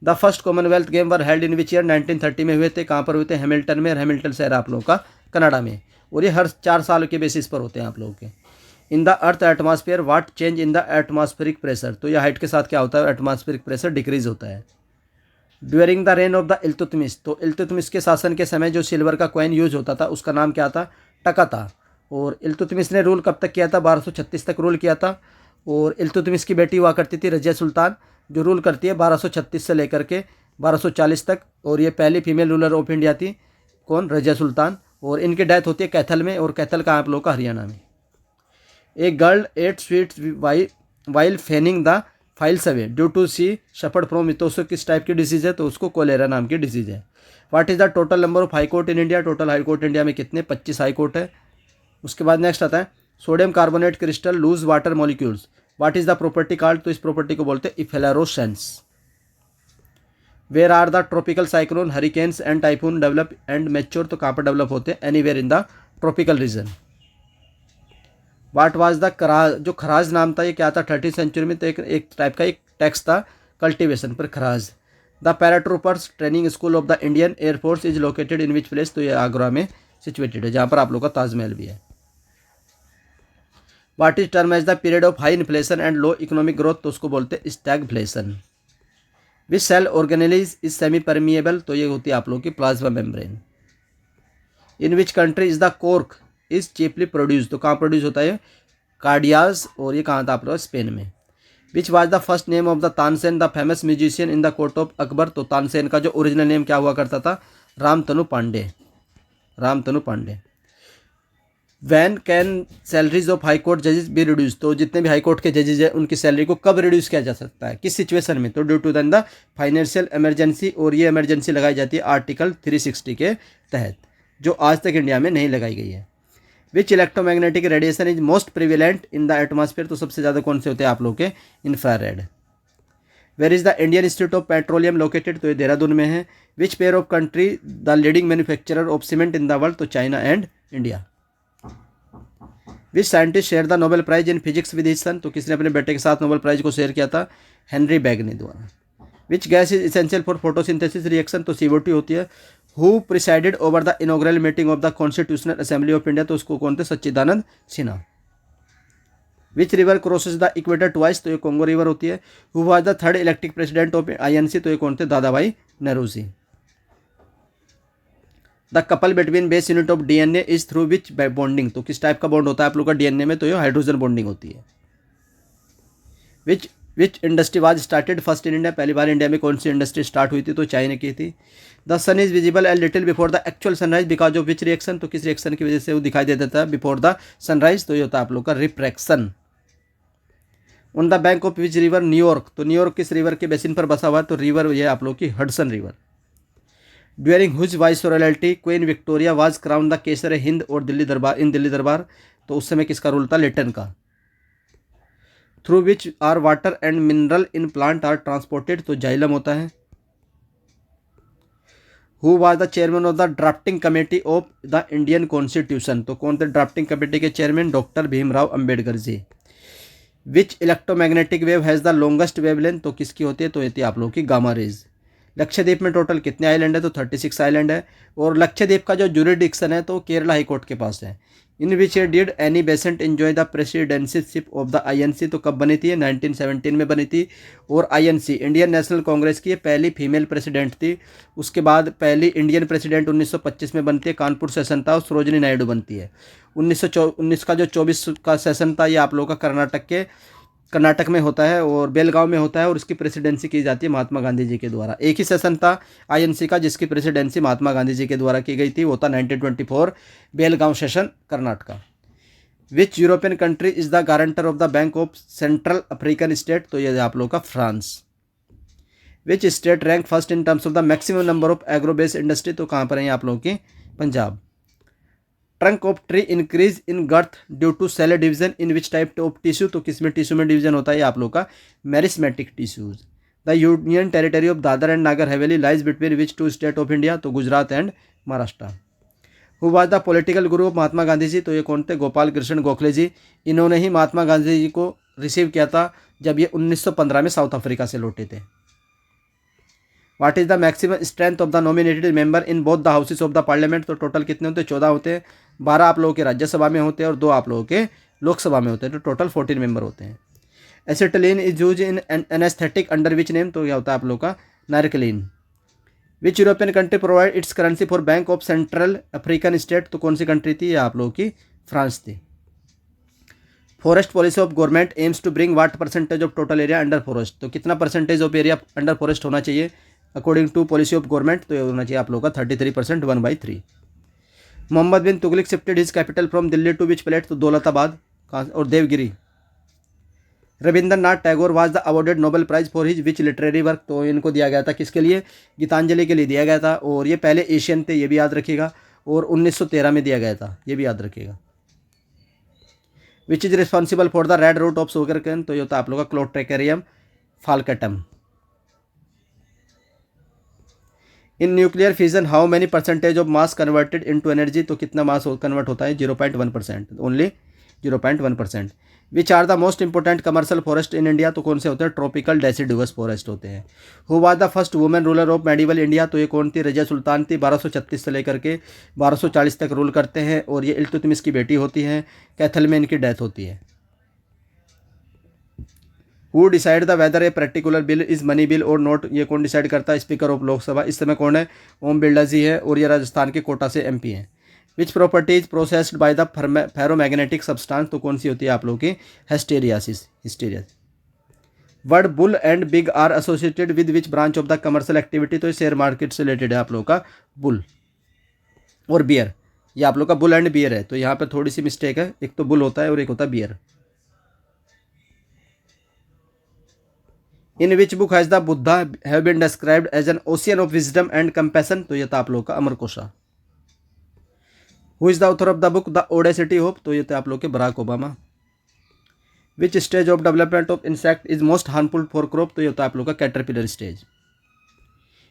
The first commonwealth game were held in which year? 1930 में हुए थे। कहाँ पर हुए थे? हैमिल्टन में। और हैमिल्टन शहर आप लोगों का कनाडा में, और ये हर 4 साल के बेसिस पर होते हैं आप लोगों के। In the earth atmosphere what change in the atmospheric pressure, तो यह हाइट के साथ क्या होता है? एटमॉस्फेरिक प्रेशर डिक्रीज होता है। During the rain of the Iltutmish, तो इल्तुतमिश के शासन के समय जो सिल्वर का कॉइन यूज होता था उसका नाम क्या था? टका था। और इल्तुतमिश ने रूल कब तक किया था? 1236 तक रूल किया था। और इल्तुतमिश की बेटी हुआ करती थी रजिया सुल्तान, जो रूल करती है 1236 से लेकर के 1240 तक, और ये पहली फीमेल रूलर ऑफ इंडिया थी। कौन? रजिया सुल्तान। और इनकी डेथ होती है कैथल में, और कैथल का आप लोग का हरियाणा में। एक girl ate sweets while fanning the flies away due to she suffered from, तो उसको किस टाइप की डिजीज़ है? तो उसको कोलेरा नाम की डिजीज़ है। What is the total number of high court in India, total high court India में कितने? 25 हाई कोर्ट है। उसके बाद नेक्स्ट आता है sodium carbonate crystal lose water molecules, what is the property called, तो इस प्रॉपर्टी को बोलते हैं efflorescence. Where are the tropical cyclone hurricanes and typhoon develop and mature, तो कहाँ पर डेवलप होते हैं? Anywhere in the tropical region. What was the kharaj, जो खराज नाम था ये क्या था? 13th सेंचुरी में तो एक टाइप का एक टैक्स था कल्टीवेशन पर, खराज। The paratroopers training school of the Indian air force is located in which place, तो ये आगरा में सिचुएटेड है, जहाँ पर आप लोग का ताजमहल भी है। What is term as the period of high inflation and low economic growth, तो उसको बोलते हैं stagflation. Which cell organelles is semi permeable, तो ये होती है आप लोग की plasma membrane. In which country is the cork is cheaply produce, तो कहाँ प्रोड्यूस होता है? कार्डियाज, और ये कहाँ था आप लोग? स्पेन में। विच was the first name of the Tansen the famous musician in the court of Akbar, तो तानसेन का जो ओरिजिनल नेम क्या हुआ करता था? Ramtanu Pande, Ramtanu Pande. When can salaries of high court जजेस बी रिड्यूस, तो जितने भी हाई कोर्ट के जजेज हैं उनकी सैलरी को कब रिड्यूस किया जा सकता है? किस सिचुएशन में? तो due to the financial emergency, और ये इमरजेंसी लगाई जाती है आर्टिकल 360 के तहत, जो आज तक इंडिया में नहीं लगाई गई है। Which electromagnetic radiation is most prevalent in the atmosphere, तो सबसे ज़्यादा कौन से होते हैं आप लोग के? Infrared. Where is the Indian institute of petroleum located, तो ये देहरादून में है। Which pair of country the leading manufacturer of cement in the world, तो China and India. Which scientist share the Nobel prize in physics with his son, तो किसने अपने बेटे के साथ नोबेल प्राइज को शेयर किया था? हेनरी बैगनी द्वारा। Which gas is essential for photosynthesis reaction, तो CO2 होती है। Who presided over the inaugural meeting of the constitutional assembly of India, तो उसको कौन थे? Sachchidanand Sinha. Which river crosses the equator twice, तो ये कोंगो रिवर होती है। Who was the third elected president of INC, तो ये कौन थे? दादा भाई नेहरूजी। The couple between base unit of DNA is through which bonding, तो किस टाइप का बॉन्ड होता है आप लोग का DNA में? तो ये हाइड्रोजन बॉन्डिंग होती है। विच industry was started first in India, पहली बार इंडिया में कौन सी इंडस्ट्री स्टार्ट हुई थी? तो चाइना की थी। The sun is visible a little before the actual sunrise because of which reaction, तो किस रिएक्शन की वजह से वो दिखाई दे देता है बिफोर द सनराइज, तो ये होता है आप लोग का refraction. On the bank of which river, New York, तो न्यूयॉर्क किस रिवर के बेसिन पर बसा हुआ है? तो रिवर ये आप लोग की Hudson river. During whose viceroyalty queen Victoria was crown the Kaiser Hind और दिल्ली दरबार, इन दिल्ली दरबार, तो उस समय किसका रूल था? लिटन का। Through which are water and mineral in plant are transported, तो जाइलम होता है। Who was the chairman of the drafting committee of the Indian constitution, तो कौन थे ड्राफ्टिंग कमेटी के chairman? Doctor Bhimrao Ambedkar ji. Which electromagnetic wave has the longest wavelength, तो किसकी होती है? तो ये थी आप लोगों की गामा रेज। लक्षद्वीप में टोटल कितने आइलैंड है, तो 36 आइलैंड है। और लक्षद्वीप का जो जुरिडिक्शन है तो केरला हाई कोर्ट के पास है। In which year did Annie Besant enjoy the presidentship of the INC, तो कब बनी थी, 1917 में बनी थी। और आईएनसी इंडियन नेशनल कांग्रेस की पहली फीमेल प्रेसिडेंट थी। उसके बाद पहली इंडियन प्रेसिडेंट 1925 में बनती है, कानपुर सेशन था, और सरोजिनी नायडू बनती है। 1919 का जो 24 का सेशन था ये आप लोगों का कर्नाटक में होता है और बेलगांव में होता है, और इसकी प्रेसिडेंसी की जाती है महात्मा गांधी जी के द्वारा। एक ही सेशन था आईएनसी का जिसकी प्रेसिडेंसी महात्मा गांधी जी के द्वारा की गई थी, वो था 1924 Belgaum session Karnataka. Which European country is the guarantor of the bank of central African state, तो ये आप लोग का France. Which state rank first in terms of the maximum number of agro based industry, तो कहाँ पर है आप लोगों की, Punjab. Trunk of tree increase in girth due to cell division in which type of tissue, तो किसमें टिश्यू में डिवीजन होता है आप लोग का, meristematic tissues. The union territory of Dadra and Nagar Haveli lies between which two state of India, तो Gujarat and Maharashtra. Who was the political guru of Mahatma Gandhi ji, तो ये कौन थे, गोपाल कृष्ण गोखले जी। इन्होंने ही महात्मा गांधी जी को रिसीव किया था जब ये 1915 में साउथ अफ्रीका से लौटे थे। What is the maximum strength of the nominated member in both the houses of the parliament, तो टोटल कितने होते हैं, 14 होते हैं। 12 आप लोगों के राज्यसभा में होते हैं और 2 आप लोगों के लोकसभा में होते हैं, तो टोटल 14 मेंबर होते हैं। Acetylene is use in anaesthetic under which name, तो क्या होता है आप लोगों का, narcylene. Which European country provide its currency for bank of central African state, तो कौन सी कंट्री थी, आप लोगों की फ्रांस थी। Forest policy of government aims to bring what percentage of total area under forest, तो कितना percentage of area under forest होना चाहिए according to policy of government, तो ये होना चाहिए आप लोगों का 33%, 1/3। Mohammad bin Tughlaq shifted his capital from Delhi to which place, तो दौलताबाद और Devagiri. Rabindranath Tagore was the awarded Nobel prize for his which literary work, तो इनको दिया गया था किसके लिए, गीतांजलि के लिए दिया गया था, और ये पहले एशियन थे, ये भी याद रखिएगा, और 1913 में दिया गया था, ये भी याद रखिएगा। Which is responsible for the red rot of sugarcane, तो ये होता है आप लोग का Colletotrichum falcatum. In nuclear fusion how many percentage of mass converted into energy, तो कितना मास कन्वर्ट होता है, 0.1%, only 0.1%। Which are the most important commercial forest in India, तो कौन से होते हैं, ट्रॉपिकल डेसिडुअस फॉरेस्ट होते हैं। Who was the first women ruler of medieval India, तो ये कौन थी, रजिया सुल्तान थी। 1236 से लेकर के 1240 तक रूल करते हैं, और ये इल्तुतमिश की बेटी होती हैं। कैथल में इनकी डेथ होती है। Who decide the whether a particular bill is money bill और नोट, ये कौन डिसाइड करता है, स्पीकर ऑफ लोकसभा इस समय कौन है, ओम बिरला जी है, और ये राजस्थान के कोटा से एमपी हैं। Which property is processed by the ferromagnetic substance, तो कौन सी होती है आप लोगों की, hysteresis. Word bull and big are associated with which branch of the commercial activity, तो ये शेयर मार्केट से रिलेटेड है आप लोगों का बुल और बियर, ये आप लोग का बुल एंड बियर है, तो यहाँ पर थोड़ी सी मिस्टेक है, एक तो बुल होता है और एक होता है bear. In which book has the Buddha have been described as an ocean of wisdom and compassion, तो ये था आप लोग का Amarakosha. Who is the author of the book the audacity hope, तो ये थे आप लोग के Barack Obama. Which stage of development of insect is most harmful for crop, तो ये होता है आप लोग का caterpillar stage.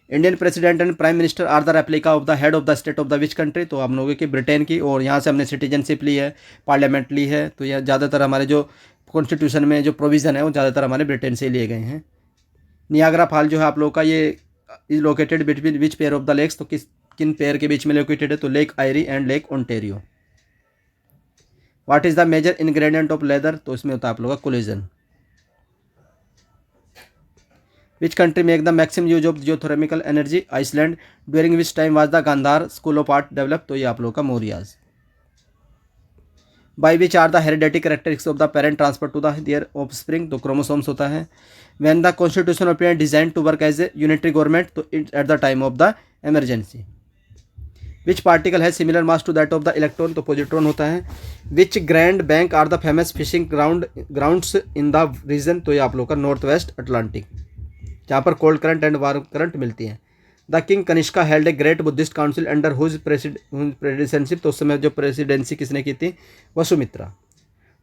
Indian president and prime minister are the replica of the head of the state of the which country, तो हम लोगों की ब्रिटेन की, और यहाँ से हमने सिटीजनशिप ली है, पार्लियामेंट ली है, तो यह ज़्यादातर हमारे जो कॉन्स्टिट्यूशन में जो प्रोविज़न है वो ज़्यादातर हमारे ब्रिटेन से ही लिए गए हैं। नियाग्रा फॉल जो है आप लोगों का ये is located between which pair of the lakes, तो किन पेयर के बीच में लोकेटेड है, तो lake Erie and lake Ontario. What is the major ingredient of leather, तो इसमें होता है आप लोगों का collagen. Which country make the maximum use of geothermal energy, Iceland. During which time was the Gandhara school of art develop, तो ये आप लोगों का Mauryas. By which are the hereditary characteristics of the parent transfer to the their offspring, तो chromosomes होता है। When the constitution of India design to work as a unitary government, तो it at the time of the emergency. Which particle है similar mass to that of the electron, तो positron होता है। Which grand bank are the famous fishing grounds in the region, तो ये आप लोग का नॉर्थ वेस्ट अटलांटिक, जहाँ पर cold current and warm current मिलती हैं। The king Kanishka held a great Buddhist council under whose presidentship, तो उस समय जो प्रेसिडेंसी किसने की थी, वसुमित्रा।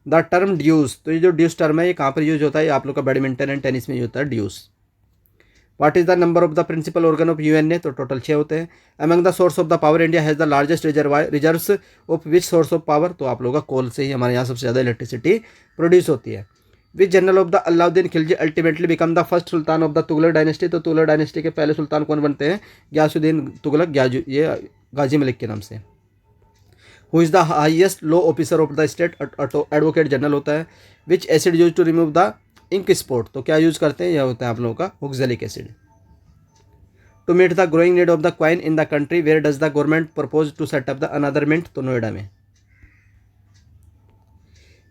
द टर्म ड्यूस, तो ये जो ड्यूस टर्म है ये कहाँ पर यूज होता है, आप लोग का बैडमिंटन एंड टेनिस में यूज होता है deuce. What is the number of the principal organ of UNA, तो टोटल 6 होते हैं। Among the source of the power India has the largest reserves of which source of power, तो आप लोगों का कोल से ही हमारे यहाँ सबसे ज़्यादा इलेक्ट्रिसिटी प्रोड्यूस होती है। Which general of the Alauddin Khilji ultimately become the first sultan of the Tughlaq dynasty. तो तुगलक डायनेस्टी के पहले सुल्तान कौन बनते हैं? गयासुद्दीन तुगलक, ये गाजी मलिक के नाम से। Who is the highest law officer of the state? Advocate general होता है। Which acid use to remove the ink spot? तो क्या यूज़ करते हैं? यह होता है आप लोगों का oxalic acid. To meet the growing need of the coin in the country where does the government propose to set up the another mint? तो नोएडा में।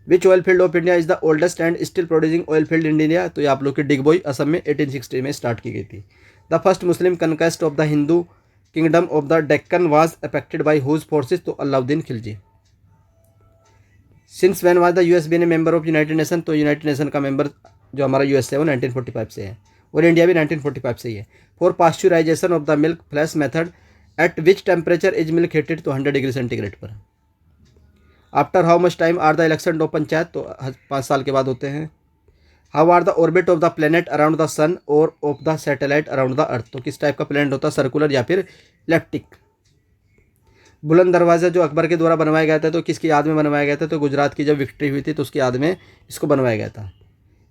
Which oil field of India is the oldest and still producing oil field in India? तो ये आप लोग की डिगबोई असम में 1860 में start की गई थी। The first Muslim conquest of the Hindu kingdom of the Deccan was affected by whose forces? तो Alauddin Khilji. Since when was the US been a member of united nation? तो यूनाइटेड नेशन का मेंबर जो हमारा यूएस है वो 1945 से है, और इंडिया भी 1945 से ही है। For pasteurization of the milk flash method at which temperature is milk heated? तो 100 डिग्री सेंटीग्रेड पर। After how much time are the election of panchayat? तो 5 साल के बाद होते हैं। How are the orbit of the planet around the sun और of the satellite around the earth? तो किस टाइप का प्लेनेट होता है? सर्कुलर या फिर इलिप्टिक। बुलंद दरवाज़ा जो अकबर के द्वारा बनवाया गया था तो किसकी याद में बनवाया गया था? तो गुजरात की जब विक्ट्री हुई थी तो उसकी याद में इसको बनवाया गया था।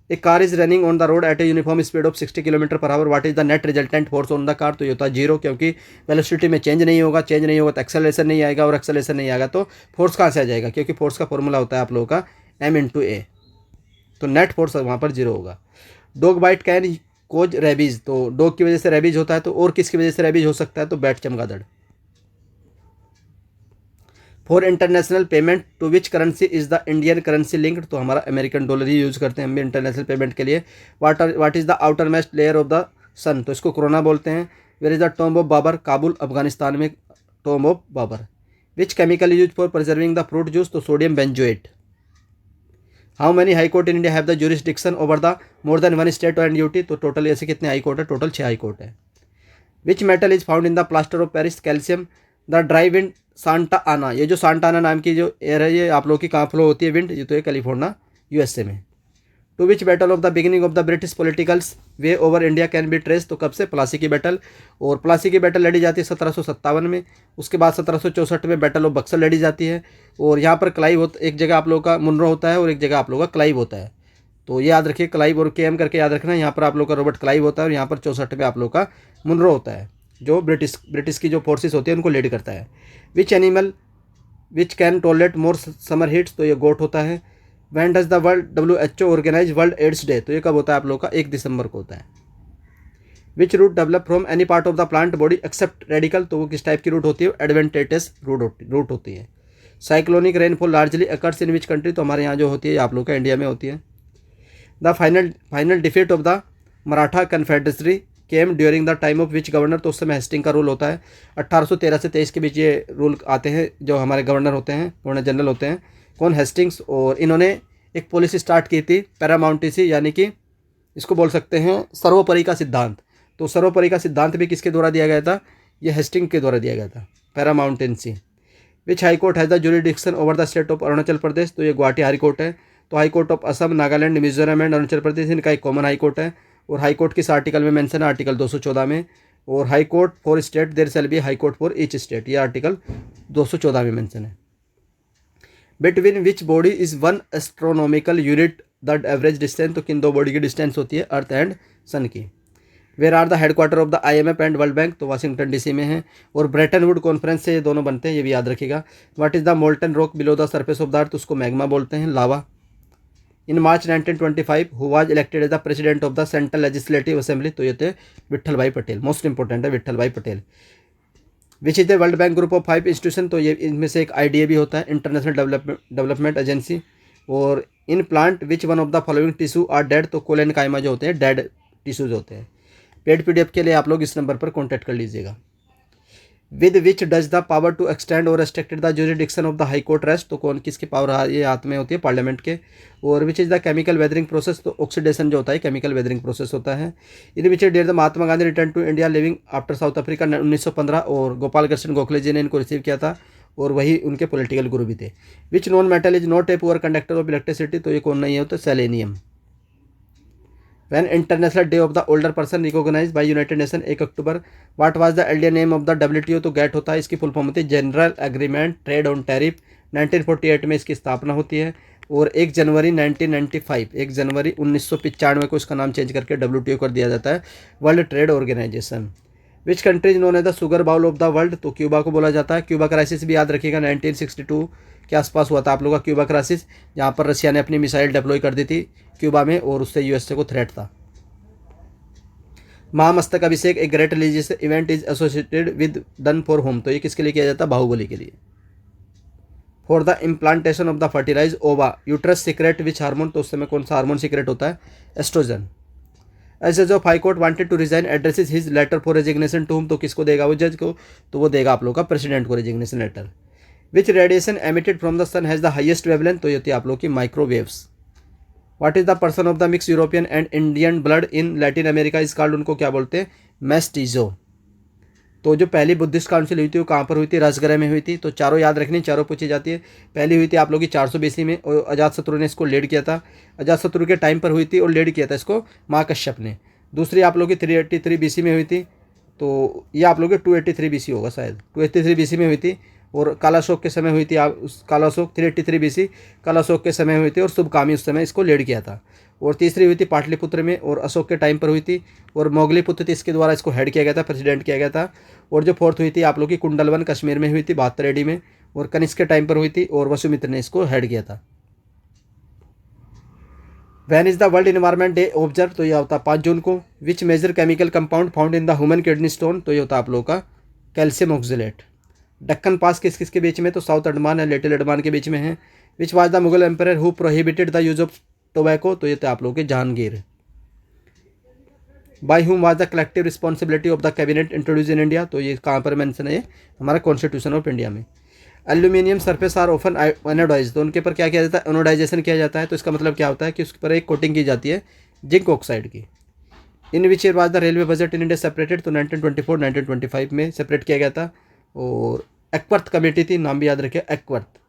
A car is running on the road at a uniform speed of 60 kilometre per hour, what is the net resultant force on the car? तो ये होता है 0, क्योंकि वेलोसिटी में चेंज नहीं होगा तो एक्सेलरेशन नहीं आएगा, और एक्सेलरेशन नहीं आएगा तो फोर्स कहाँ से आ जाएगा? क्योंकि फोर्स का फॉर्मूला होता है आप लोगों का m/a, तो नेट फोर्स वहाँ पर 0 होगा। Dog bite can cause rabies? तो डॉग की वजह से रेबीज होता है, तो और किसकी वजह से रेबीज हो सकता है? तो बैट चमगादड़। For international payment to which currency is the Indian currency linked? तो हमारा अमेरिकन डॉलर ही यूज़ करते हैं हम भी इंटरनेशनल पेमेंट के लिए। What is the outermost layer of the sun? तो इसको कोरोना बोलते हैं। Where is the tomb of Babur? Kabul Afghanistan में tomb of Babur. Which chemical use for preserving the fruit juice? तो sodium benzoate. How many high court in India have the jurisdiction over the more than one state and UT? तो total ऐसे कितने high court है? Total 6 high court है। विच metal is found in the plaster of Paris? Calcium. The dry wind Santa आना, ये जो Santa आना नाम की जो एयर है ये आप लोग की कहाँ फ्लो होती है विंड? ये तो है कैलिफोर्निया यूएसए में। To which battle of the beginning of the British politicals way over India can be trace? तो कब से? प्लासी की बैटल, और प्लासी की बैटल लड़ी जाती है 1757 में। उसके बाद 1764 में बैटल ऑफ बक्सर लड़ी जाती है, और यहाँ पर क्लाइव होता, एक जगह आप लोगों का मुनरो होता है और एक जगह आप लोगों का क्लाइव होता है। तो ये याद रखिए, क्लाइव और केएम करके याद रखना। यहाँ पर आप लोग का रॉबर्ट क्लाइव होता है और यहाँ पर 64 में आप लोग का मुनरो होता है, जो ब्रिटिश की जो फोर्सेस होती है उनको लीड करता है। Which animal which can tolerate more summer heats? तो ये गोट होता है। When does the world WHO organize world AIDS day? तो ये कब होता है आप लोग का? 1 दिसंबर को होता है। Which root develop from any part of the plant body except radical? तो वो किस टाइप की रूट होती है? एडवेंटेटिस रूट होती है। Cyclonic rainfall largely occurs in which country? तो हमारे यहाँ जो होती है आप लोग का इंडिया में होती है। The final defeat of the Maratha confederacy came during the time of which governor? तो उस समय हेस्टिंग का रूल होता है। 1813 से 23 के बीच ये रूल आते हैं, जो हमारे गवर्नर होते हैं, गवर्नर जनरल होते हैं, कौन? हेस्टिंग्स। और इन्होंने एक पॉलिसी स्टार्ट की थी पैरामाउंटेसी, यानी कि इसको बोल सकते हैं सर्वोपरि का सिद्धांत। तो सर्वोपरि का सिद्धांत भी किसके द्वारा दिया गया था? ये हेस्टिंग के द्वारा दिया गया था, paramountcy. Which high court has the jurisdiction over the state of Arunachal Pradesh? तो ये गुवाहाटी हाई कोर्ट है। तो high court of Assam, Nagaland, Mizoram and Arunachal Pradesh, इनका एक कॉमन हाई कोर्ट है। और हाई कोर्ट किस आर्टिकल में मेंशन है? आर्टिकल 214 में। और high court for state there shall be high court for each state, ये आर्टिकल 214 में मेंशन है। Between which body is one astronomical unit the average distance? तो किन दो बॉडी की डिस्टेंस होती है? अर्थ एंड सन की। Where are the headquarter of the IMF and world bank? तो वाशिंगटन DC में है। और ब्रेटन वुड कॉन्फ्रेंस से ये दोनों बनते हैं, ये भी याद रखिएगा। What is the molten rock below the surface of the earth? उसको मैग्मा बोलते हैं, lava. In March 1925 who was elected as the president of the central legislative assembly? तो ये थे विट्ठल भाई पटेल, मोस्ट इंपॉर्टेंट है विट्ठल भाई पटेल। विच is the world bank group of 5 institution? तो ये इनमें से एक IDA भी होता है, इंटरनेशनल डेवलपमेंट एजेंसी। और in plant which one of the following tissue are dead? तो कोलेन कायमा जो होते हैं डेड टिश्यूज होते हैं। पेड PDF के लिए आप लोग इस नंबर पर कॉन्टैक्ट कर लीजिएगा। With which does the power to extend or restricted the jurisdiction of the high court rest? तो कौन किसकी पावर ये हाथ में होती है? पार्लियामेंट के। और which is the chemical weathering process? तो ऑक्सीडेशन जो होता है केमिकल वेदरिंग प्रोसेस होता है। In which date the Mahatma Gandhi return to India living after south Africa? 1915। और गोपाल कृष्ण गोखले जी ने इनको रिसीव किया था, और वही उनके पॉलिटिकल गुरु भी थे। Which non metal is not a poor conductor of electricity? तो ये कौन नहीं है? तो selenium. When International Day of the Older Person recognized by United Nations 1 October? What was the earlier name of the WTO? तो GATT होता है, इसकी फुल फॉर्म होती है general agreement trade on tariff. 1948 में इसकी स्थापना होती है। और 1 जनवरी 1995, 1 जनवरी 1995 को इसका नाम चेंज करके WTO कर दिया जाता है, world trade organization. Which countries known as the sugar bowl of the world, तो क्यूबा को बोला जाता है। क्यूबा क्राइसिस भी याद रखिएगा, 1962 के आसपास हुआ था आप लोगों का क्यूबा क्राइसिस, जहाँ पर रशिया ने अपनी मिसाइल डिप्लॉय कर दी थी क्यूबा में और उससे USA को थ्रेट था। महामस्तक अभिषेक एक great religious event is associated with done for home, तो ये किसके लिए किया जाता है? बाहुबली के लिए। For the implantation of the fertilize ova uterus secrete which hormone, तो उस समय कौन सा हार्मोन सीक्रेट होता है? एस्ट्रोजन। एज जज of high court wanted to resign addresses his letter for resignation to whom, तो किसको देगा वो जज को? तो वो देगा आप लोग का प्रेसिडेंट को resignation letter. Which radiation emitted from the sun has the highest wavelength, तो ये होती है आप लोग की microwaves. What is the person of the mix European and Indian blood in Latin America is called, उनको क्या बोलते हैं? मेस्टिजो। तो जो पहली बुद्धिस्ट काउंसिल हुई थी वो कहाँ पर हुई थी? राजगृह में हुई थी। तो चारों याद रखनी, चारों पूछी जाती है। पहली हुई थी आप लोग की 400 BC में और अजातशत्रु ने इसको लीड किया था, अजातशत्रु के टाइम पर हुई थी और लीड किया था इसको महाकश्यप ने। दूसरी आप लोग की 383 BC में हुई थी, तो ये आप लोग के 283 BC होगा शायद, 283 BC में हुई थी और कालाशोक के समय हुई थी। आप उस कालाशोक 383 BC कालाशोक के समय हुई थी और शुभकामी उस समय इसको लीड किया था। और तीसरी हुई थी पाटलिपुत्र में और अशोक के टाइम पर हुई थी और मोगलीपुत्र थी, इसके द्वारा इसको हेड किया गया था, प्रेसिडेंट किया गया था। और जो फोर्थ हुई थी आप लोग की कुंडलवन कश्मीर में हुई थी 72 AD में और कनिष्क के टाइम पर हुई थी और वसुमित्र ने इसको हेड किया था। When is the world environment day observe, तो यह होता है 5 जून को। Which major chemical compound found in the human kidney stone, तो ये होता है आप लोगों का कैल्शियम ऑक्जेलेट। दक्कन पास किस किस के बीच में? तो south Andaman and little Andaman के बीच में है। Which was the Mughal empire who prohibited the use of tobacco, तो ये थे आप लोग के Jahangir. By whom was the collective responsibility of the cabinet introduce in India, तो ये कहाँ पर मेंशन है? हमारा कॉन्स्टिट्यूशन ऑफ इंडिया में। Aluminium surface are often anodise, तो उनके पर क्या किया जाता है? एनोडाइजेशन किया जाता है। तो इसका मतलब क्या होता है कि उसके पर एक कोटिंग की जाती है जिंक ऑक्साइड की। In which year was the railway budget in India separated, तो 1924-1925 में सेपरेट किया गया था। और एक्वर्थ कमेटी थी, नाम भी याद रखिए Acworth.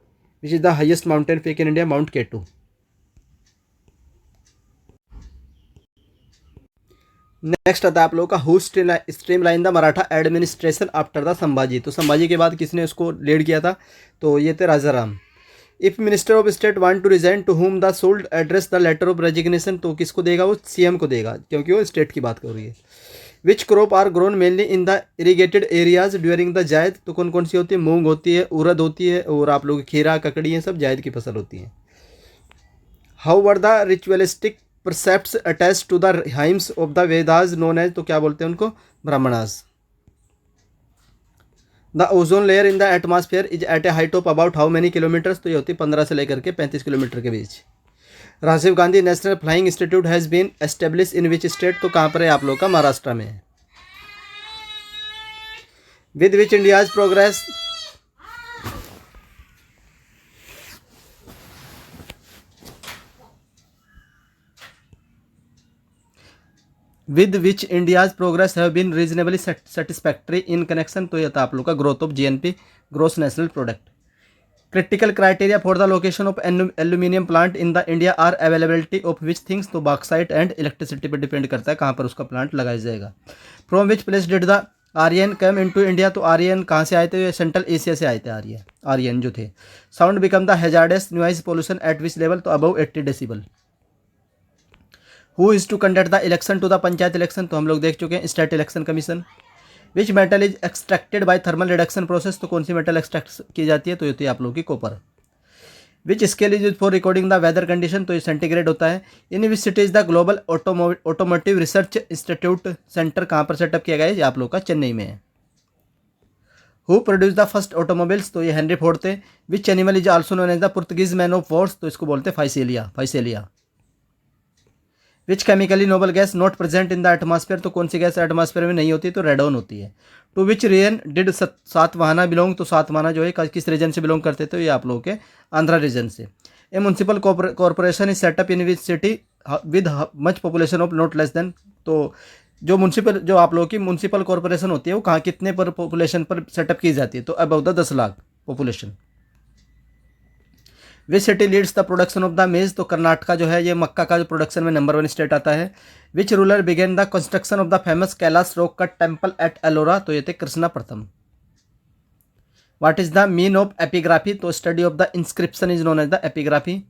Which is the highest mountain peak in India? Mount K two. Next आता है आप लोगों का who streamline the Maratha administration after the Sambhaji, तो संभाजी के बाद किसने उसको लीड किया था? तो ये थे Rajaram. If minister of state want to resign to whom they should address the letter of resignation, तो किसको देगा? वो CM को देगा, क्योंकि वो स्टेट की बात कर रही है। Which crop are grown mainly in the irrigated areas during the Zaid, तो कौन कौन सी होती है? मूंग होती है, उड़द होती है और आप लोग खीरा ककड़ी है, सब जायद की फसल होती है। How were the ritualistic precepts attach to the hymns of the Vedas known as, तो क्या बोलते हैं उनको? Brahmanas. The ozone layer in the atmosphere is at a height of about how many kilometres, तो ये होती है 15 से लेकर के 35 किलोमीटर के बीच। Rajiv Gandhi national flying institute has been establish in which state, तो कहाँ पर है आप लोग का? महाराष्ट्र में है। With which India's progress with which India's progress have been reasonably satisfactory in connection, तो ये था आप लोग का growth of GNP, gross national product. Critical criteria for the location of aluminium plant in the India are availability of which things, तो bauxite and electricity पर depend करता है कहाँ पर उसका प्लांट लगाया जाएगा। From which place did the Aryan come into India, तो आर्यन कहाँ से आए थे? सेंट्रल एशिया से आए थे आर्यन जो थे। Sound become the hazardous noise pollution at which level, तो above 80 decibel. Who is to conduct the election to the panchayat election, तो हम लोग देख चुके हैं state election commission. Which metal is extracted by thermal reduction process, तो कौन सी metal extract की जाती है? तो ये होती है आप लोग की copper. Which scale is for recording the weather condition, तो ये सेंटीग्रेड होता है। In which city is the global automotive research institute centre कहाँ पर सेटअप किया गया है? ये आप लोग का चेन्नई में है। Who produce the first automobiles, तो ये हेनरी फोर्ड थे। Which animal is also known as the Portuguese man of wars, तो इसको बोलते हैं physalia. Which chemically noble gas not present in the atmosphere, तो कौन सी गैस एटमॉस्फेयर में नहीं होती? तो रेडॉन होती है। To which region did Satavahana belong, तो सातवाहना जो है किस रीजन से बिलोंग करते थे? ये आप लोगों के आंध्रा रीजन से। A municipal corporation is setup in which city with much population of not less than, तो जो आप लोगों की म्यूनसिपल कॉर्पोरेशन होती है वो कहाँ कितने पर पॉपुलेशन पर सेटअप की जाती है? तो about the 10 lakh population. Which city leads the production of the मेज, तो कर्नाटका जो है ये मक्का का जो प्रोडक्शन में नंबर 1 स्टेट आता है। Which ruler began the construction of the famous Kailash rock cut temple at Ellora, तो ये थे कृष्णा प्रथम। What is the mean of epigraphy, तो study of the inscription is known as the epigraphy.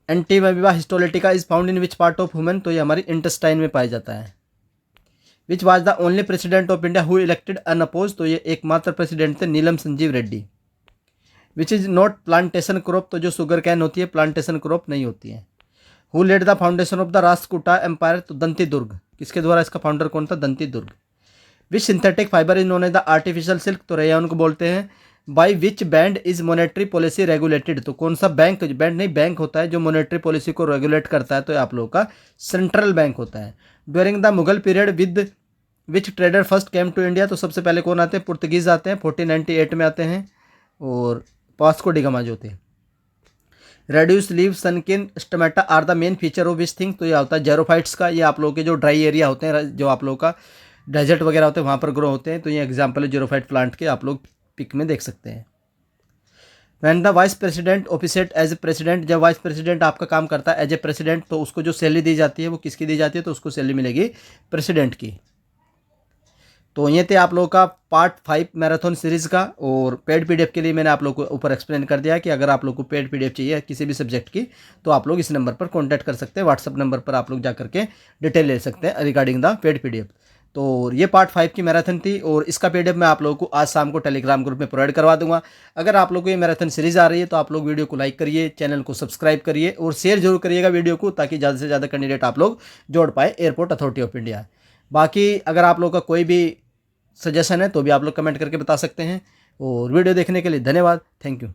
Entamoeba histolytica is found in which part of human, तो ये हमारी intestine में पाया जाता है। Which was the only president of India who elected unopposed, तो ये एकमात्र प्रेसिडेंट थे Neelam Sanjiva Reddy. Which is not plantation crop, तो जो शुगर कैन होती है प्लांटेशन क्रॉप नहीं होती है। Who laid the foundation of the Rashtrakuta empire, तो दंती दुर्ग। किसके द्वारा इसका फाउंडर कौन था? Danti Durga. Which synthetic fibre is known as the artificial silk, तो रेयान को बोलते हैं। By which band is monetary policy regulated, तो कौन सा बैंक, बैंड नहीं बैंक होता है जो मॉनेटरी पॉलिसी को रेगुलेट करता है, तो आप लोगों का सेंट्रल बैंक होता है। During the Mughal period with which trader first came to India, तो सबसे पहले कौन आते हैं? पुर्तगीज आते हैं, 1498 में आते हैं, और वास्को डी गामा जो थे। Reduce leave sunken stomata are the main feature of which thing, तो ये होता है जेरोफाइट्स का। ये आप लोगों के जो ड्राई एरिया होते हैं, जो आप लोगों का डेजर्ट वगैरह होते हैं वहाँ पर ग्रो होते हैं, तो ये एग्जाम्पल है जेरोफाइट प्लांट के, आप लोग पिक में देख सकते हैं। When the vice president officiate as a president, जब वाइस प्रेसिडेंट आपका काम करता है एज ए प्रेसिडेंट, तो उसको जो सैलरी दी जाती है वो किसकी दी जाती है? तो उसको सैलरी मिलेगी प्रेसिडेंट की। तो ये थे आप लोगों का पार्ट 5 मैराथन सीरीज़ का, और पेड पीडीएफ के लिए मैंने आप लोगों को ऊपर एक्सप्लेन कर दिया कि अगर आप लोग को पेड पीडीएफ चाहिए किसी भी सब्जेक्ट की, तो आप लोग इस नंबर पर कॉन्टैक्ट कर सकते हैं। व्हाट्सअप नंबर पर आप लोग जा करके डिटेल ले सकते हैं रिगार्डिंग द पेड पीडीएफ। तो ये पार्ट 5 की मैराथन थी, और इसका पीडीएफ मैं आप लोगों को आज शाम को टेलीग्राम ग्रुप में प्रोवाइड करवा दूंगा। अगर आप लोग को ये मैराथन सीरीज़ आ रही है तो आप लोग वीडियो को लाइक करिए, चैनल को सब्सक्राइब करिए, और शेयर जरूर करिएगा वीडियो को, ताकि ज़्यादा से ज़्यादा कैंडिडेट आप लोग जोड़ पाए एयरपोर्ट अथॉरिटी ऑफ इंडिया। बाकी अगर आप लोग का कोई भी सजेशन है तो भी आप लोग कमेंट करके बता सकते हैं। और वीडियो देखने के लिए धन्यवाद, थैंक यू।